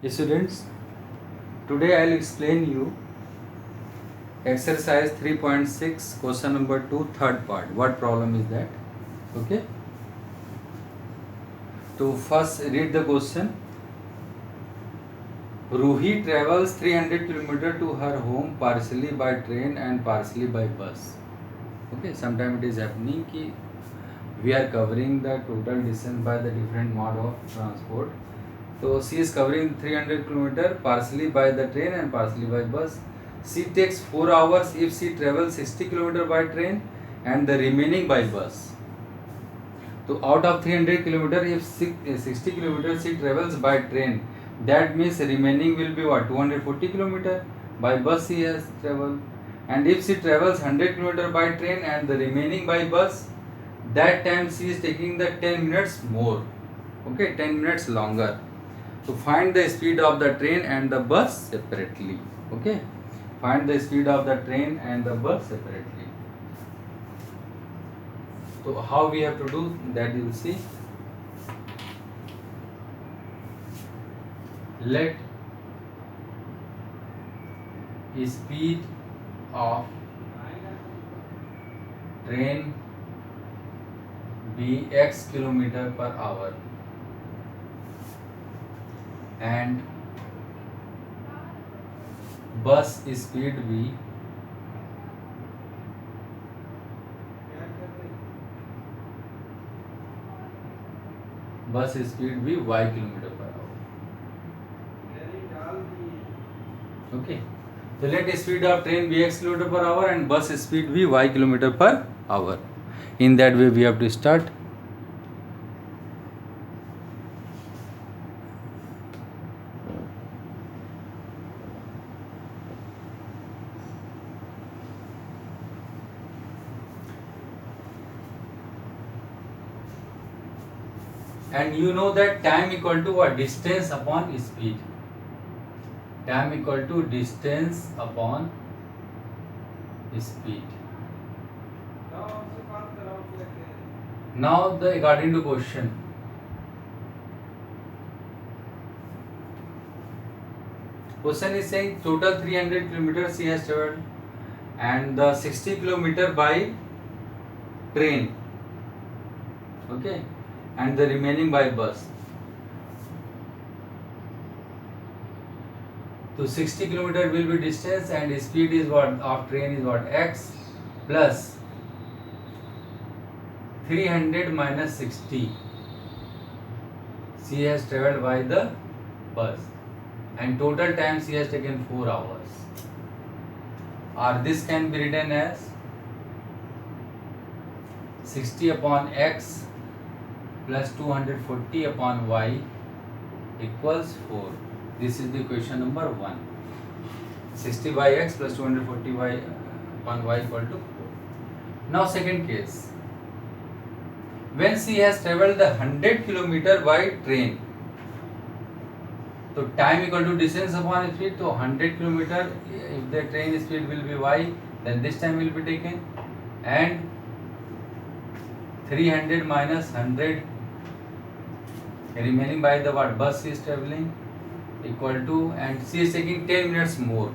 Students, today I will explain you exercise 3.6 question number 2 third part. What problem is that? Okay. To first read the question. Ruhi travels 300 km to her home partially by train and partially by bus. Okay, sometimes it is happening कि we are covering the total distance by the different mode of transport. So she is covering 300 km partially by the train and partially by bus. She takes 4 hours if she travels 60 km by train and the remaining by bus. So out of 300 km, if 60 km she travels by train, that means remaining will be what? 240 km. By bus she has traveled. And if she travels 100 km by train and the remaining by bus, that time she is taking the 10 minutes more. Okay, 10 minutes longer. So find the speed of the train and the bus separately. Okay, find the speed of the train and the bus separately. So how we have to do that, you will see. Let speed of train be x kilometer per hour and bus speed be y kilometer per hour. Okay, so let speed of train be x kilometer per hour and bus speed be y kilometer per hour. In that way we have to start. And you know that time equal to what? Distance upon speed. Time equal to distance upon speed. Now the according to question. Question is saying total 300 kilometers she has traveled and the 60 kilometer by train. Okay, and the remaining by bus. So 60 kilometer will be distance and speed is what of train is what? X plus 300 minus 60. She has travelled by the bus and total time she has taken 4 hours. Or this can be written as 60 upon x plus 240 upon y equals 4. This is the question number 1. 60 by x plus 240 y upon y equal to 4. Now second case. When she has travelled the 100 km by train, so time equal to distance upon speed, so 100 km, if the train speed will be y, then this time will be taken, and 300 minus 100 remaining by the what bus is travelling equal to, and she is taking 10 minutes more.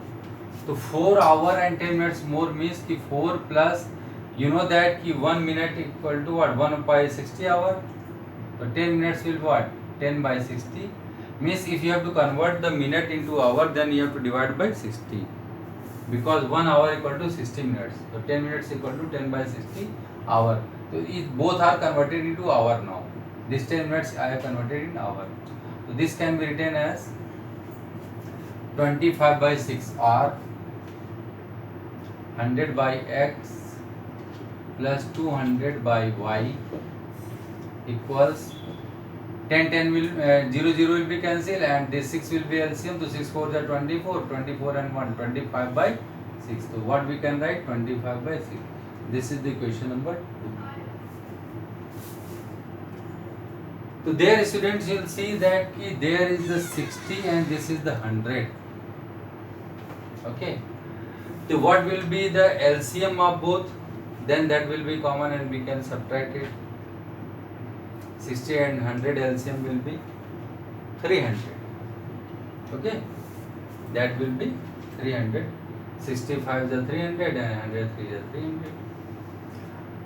So 4 hour and 10 minutes more means कि 4 plus, you know that कि 1 minute equal to what? 1 by 60 hour. So 10 minutes will be what? 10 by 60. Means if you have to convert the minute into hour, then you have to divide by 60. Because 1 hour equal to 60 minutes. So 10 minutes equal to 10 by 60 hour. So both are converted into hour now. This 10 minutes I have converted in hour. So this can be written as 25 by 6 or 100 by x plus 200 by y equals 10 will 0 will be cancelled and this 6 will be LCM. So 6 4 are 24, 24 and 1 25 by 6. So what we can write? 25 by 6. This is the question number 2. So there students, you will see that there is the 60 and this is the 100. Okay. So what will be the LCM of both? Then that will be common and we can subtract it. 60 and 100 LCM will be 300. Okay, that will be 300. 65 is 300 and 103 is 300.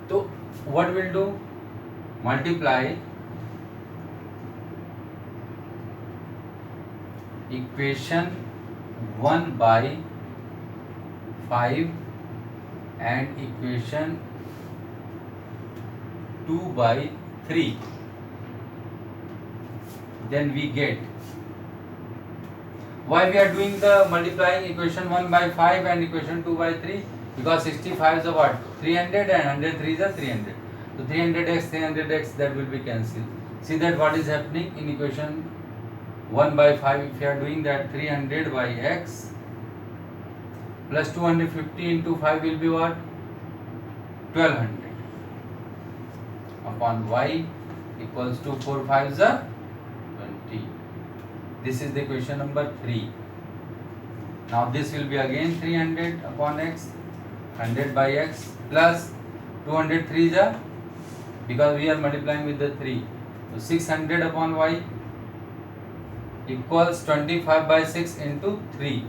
So what we'll do, multiply equation 1 by 5 and equation 2 by 3, then we get, why we are doing the multiplying equation 1 by 5 and equation 2 by 3? Because 65 is a what? 300 and 103 is a 300. So 300x, 300x, that will be cancelled. See that what is happening in equation 1 by 5, if you are doing that, 300 by x plus 250 into 5 will be what? 1200 upon y equals to 4 5 is a 20. This is the equation number 3. Now this will be again 300 upon x, 100 by x plus 203 is a, because we are multiplying with the 3. So 600 upon y equals 25 by 6 into 3.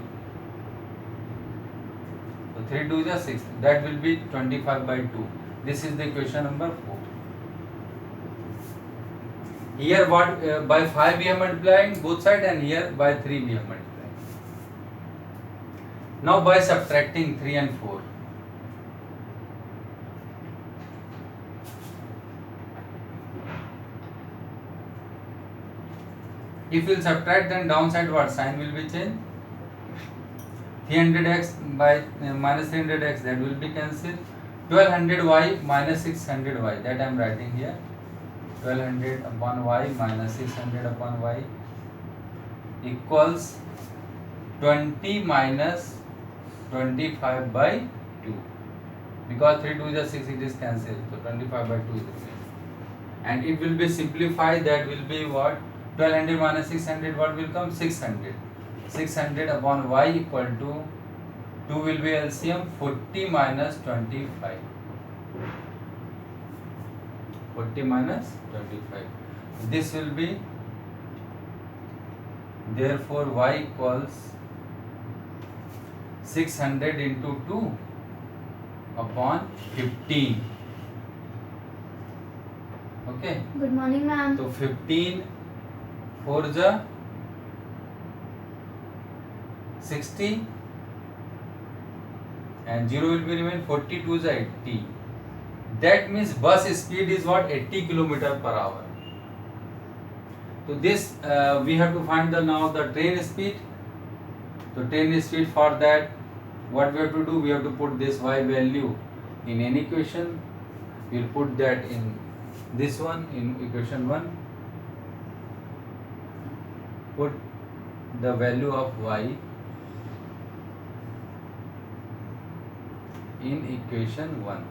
So 3 2 is 6. That will be 25 by 2. This is the equation number 4. Here what, by 5 we are multiplying both sides, and here by 3 we are multiplying. Now by subtracting 3 and 4. If we will subtract, then downside what? Sign will be changed. 300x by minus 300x, that will be cancelled. 1200y minus 600y, that I am writing here. 1200 upon y minus 600 upon y equals 20 minus 25 by 2. Because 3 2 is 6, it is cancelled. So 25 by 2 is the same. And it will be simplified, that will be what? 1200 minus 600, what will come? 600. 600 upon y equal to 2 will be LCM, 40 minus 25. 40 minus 25. This will be, therefore y equals 600 into 2 upon 15. Okay. Good morning, ma'am. So 15 4 is a 60 and 0 will be remain, 42 is a 80. That means bus speed is what? 80 km per hour. So this we have to find the now the train speed. So train speed, for that what we have to do? We have to put this y value in any equation. We will put that in this one, in equation 1. Put the value of y in equation 1.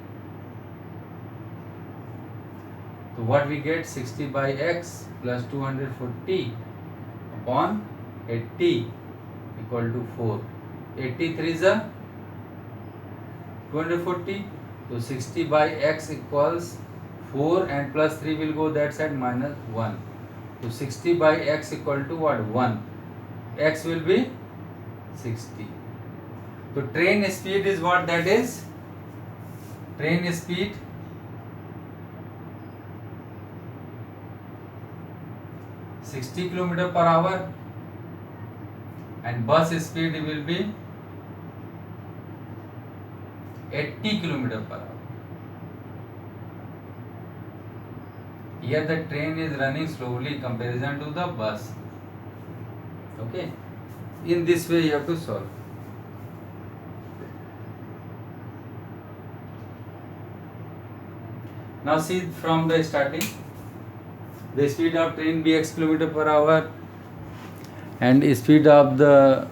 So what we get? 60 by x plus 240 upon 80 equal to 4. 83 is a 240. So 60 by x equals 4 and plus 3 will go that side, minus 1. So 60 by x equal to what? 1. X will be 60. So train speed is what? That is train speed (60 km per hour) and bus speed will be 80 km per hour. Here the train is running slowly comparison to the bus. Okay. In this way you have to solve. Now see from the starting. The speed of train be x km per hour and speed of the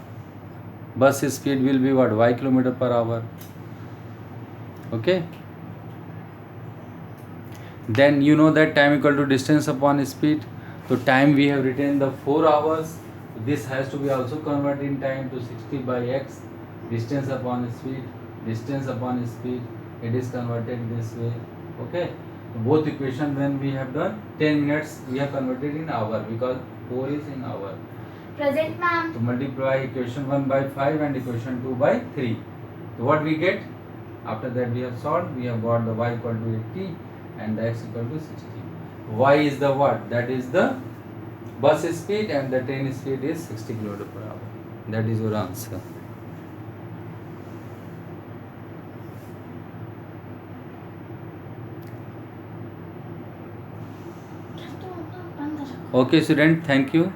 bus speed will be what? Y km per hour. Okay. Then you know that time equal to distance upon speed. So time we have written the 4 hours. This has to be also converted in time to 60 by x. Distance upon speed. Distance upon speed. It is converted this way. Okay. Both equation when we have done 10 minutes we have converted in hour because 4 is in hour. Present, ma'am. To multiply equation 1 by 5 and equation 2 by 3. So what we get? After that we have solved, we have got the y equal to 80 and the x equal to 60. Y is the what? That is the bus speed and the train speed is 60 km per hour. That is your answer. Okay student, thank you.